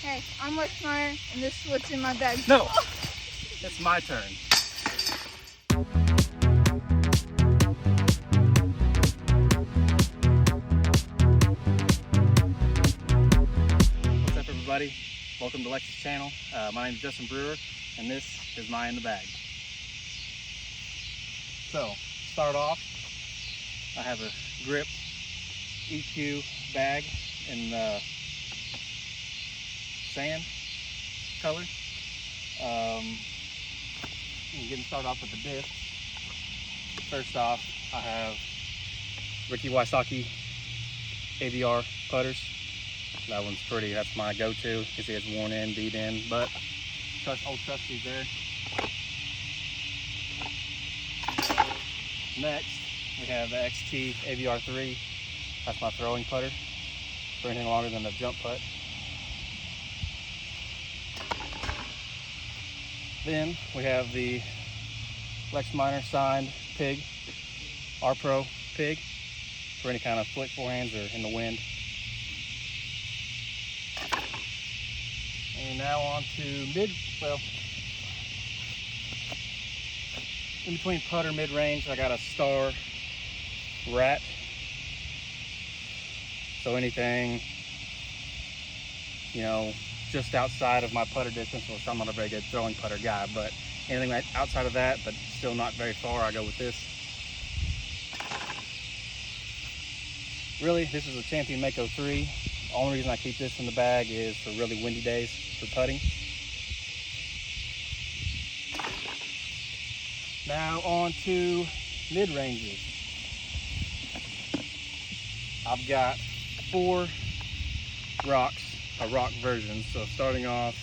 Hey, I'm Lex Meyer, and this is what's in my bag. No, it's my turn. What's up, everybody? Welcome to Lex's channel. My name is Justin Brewer, and this is my in the bag. So, start off, I have a grip EQ bag in sand color. Getting started off with the disc. First off, I have Ricky Wysocki AVR putters. That one's pretty. That's my go-to. You can see it's worn in, beat in, but old trusty's there. Next, we have the XT AVR 3. That's my throwing putter for anything longer than a jump putt. Then we have the Lex Meyer signed pig, R-Pro pig, for any kind of flick forehands or in the wind. And now on to in between putter mid-range, I got a Star Rat. So anything, you know, just outside of my putter distance, which I'm not a very good throwing putter guy, but anything outside of that, but still not very far, I go with this. Really, this is a Champion Mako 3. The only reason I keep this in the bag is for really windy days for putting. Now on to mid-ranges. I've got 4 rocks, rock versions. So starting off,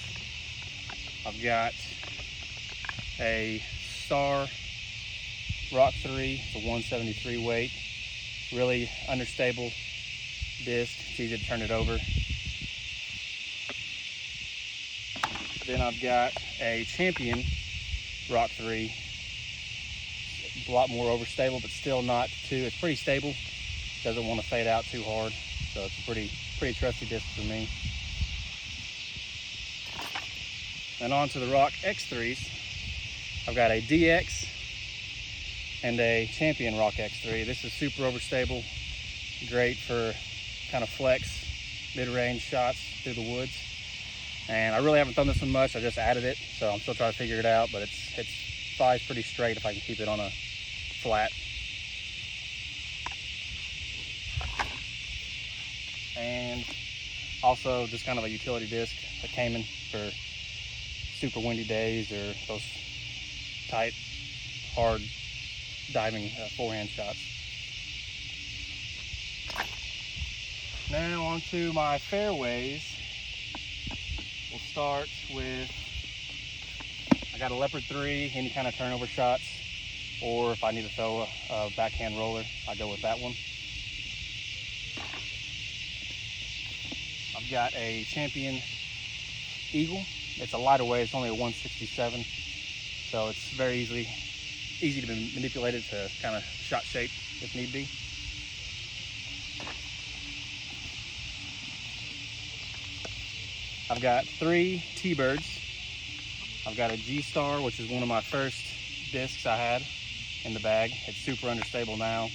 I've got a Star Rock 3, it's a 173 weight, really understable disc, it's easy to turn it over. Then I've got a Champion Rock 3, a lot more overstable, but still not too, it's pretty stable, doesn't want to fade out too hard, so it's a pretty trusty disc for me. And on to the Rock X3s. I've got a DX and a Champion Rock X3. This is super overstable, great for kind of flex mid-range shots through the woods. And I really haven't done this one much, I just added it, so I'm still trying to figure it out, but it flies pretty straight if I can keep it on a flat. And also just kind of a utility disc, a Cayman for super windy days or those tight, hard diving forehand shots. Now on to my fairways. We'll start with, I got a Leopard 3, any kind of turnover shots, or if I need to throw a backhand roller, I go with that one. I've got a Champion Eagle. It's a lighter weight, it's only a 167, so it's very easy to be manipulated to kind of shot shape if need be. I've got 3 T-Birds. I've got a G-Star, which is one of my first discs I had in the bag. It's super understable now,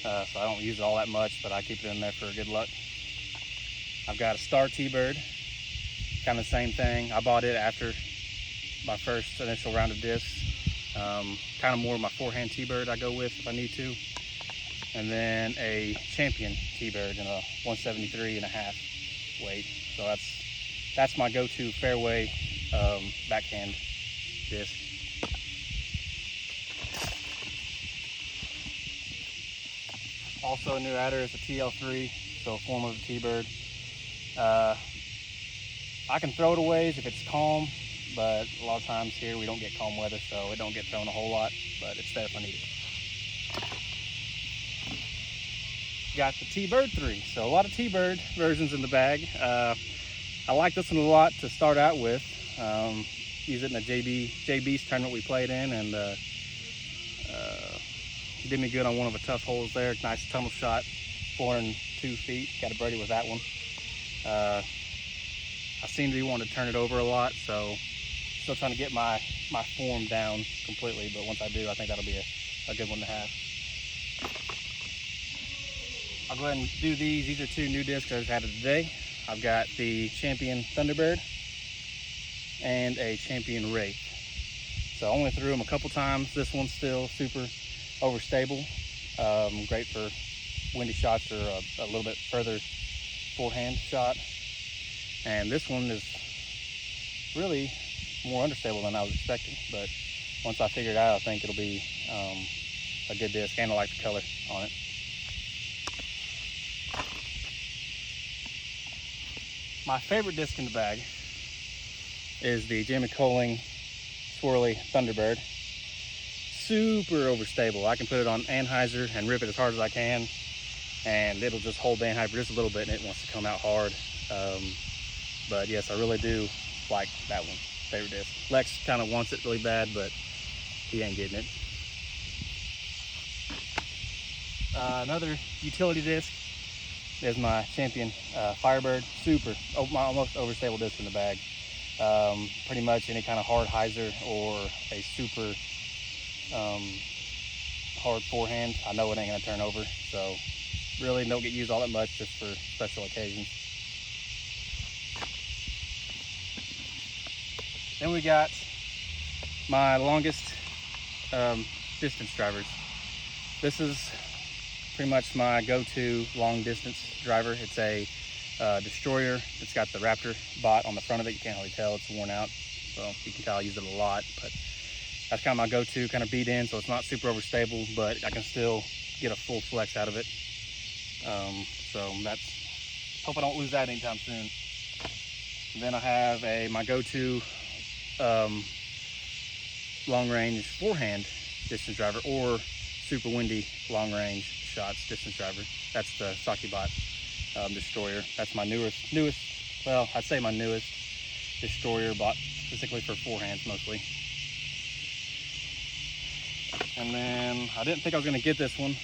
so I don't use it all that much, but I keep it in there for good luck. I've got a Star T-Bird, kind of the same thing. I bought it after my first initial round of discs. Kind of more of my forehand T-Bird I go with if I need to. And then a Champion T-Bird in a 173.5 weight. So that's my go-to fairway backhand disc. Also a new adder is a TL3, so a form of a T-Bird. I can throw it a ways if it's calm, but a lot of times here we don't get calm weather, so it don't get thrown a whole lot, but it's there if I need it. Got the T-Bird 3, so a lot of T-Bird versions in the bag. I like this one a lot to start out with. Use it in a JB's tournament we played in, and did me good on one of the tough holes there. Nice tunnel shot, 402 feet. Got a birdie with that one. I seem to be wanting to turn it over a lot, so still trying to get my form down completely, but once I do, I think that'll be a good one to have. I'll go ahead and do these. These are two new discs I just added today. I've got the Champion Thunderbird and a Champion Wraith. So I only threw them a couple times. This one's still super overstable. Great for windy shots or a little bit further forehand shot. And this one is really more understable than I was expecting. But once I figure it out, I think it'll be a good disc, and I like the color on it. My favorite disc in the bag is the Jamie Colling Swirly Thunderbird. Super overstable. I can put it on anhyzer and rip it as hard as I can, and it'll just hold the anhyzer just a little bit and it wants to come out hard. But yes, I really do like that one. Favorite disc. Lex kind of wants it really bad, but he ain't getting it. Another utility disc is my Champion Firebird. Super, my almost overstable disc in the bag. Pretty much any kind of hard hyzer or a super hard forehand, I know it ain't gonna turn over, so really don't get used all that much, just for special occasions. Then we got my longest distance drivers. This is pretty much my go-to long distance driver. It's a Destroyer. It's got the Raptor bot on the front of it. You can't really tell, it's worn out. So you can tell I use it a lot, but that's kind of my go-to, kind of beat in, so it's not super overstable, but I can still get a full flex out of it. So that's, hope I don't lose that anytime soon. And then I have my go-to long range forehand distance driver, or super windy long range shots distance driver. That's the Stockybot Destroyer. That's my newest, well, I'd say my newest Destroyer, bought specifically for forehands mostly. And then I didn't think I was going to get this one.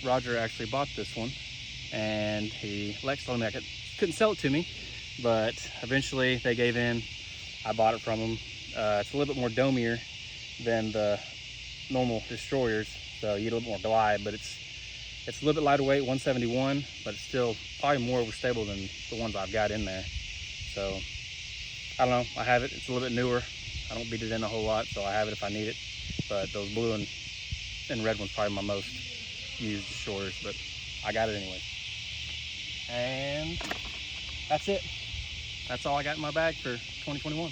Roger actually bought this one, and Lex told me I couldn't sell it to me, but eventually they gave in. I bought it from them. It's a little bit more domier than the normal Destroyers, so you get a little more glide, but it's a little bit lighter weight, 171, but it's still probably more overstable than the ones I've got in there. So I don't know, I have it. It's a little bit newer. I don't beat it in a whole lot, so I have it if I need it. But those blue and red ones probably my most used Destroyers, but I got it anyway. And that's it. That's all I got in my bag for 2021.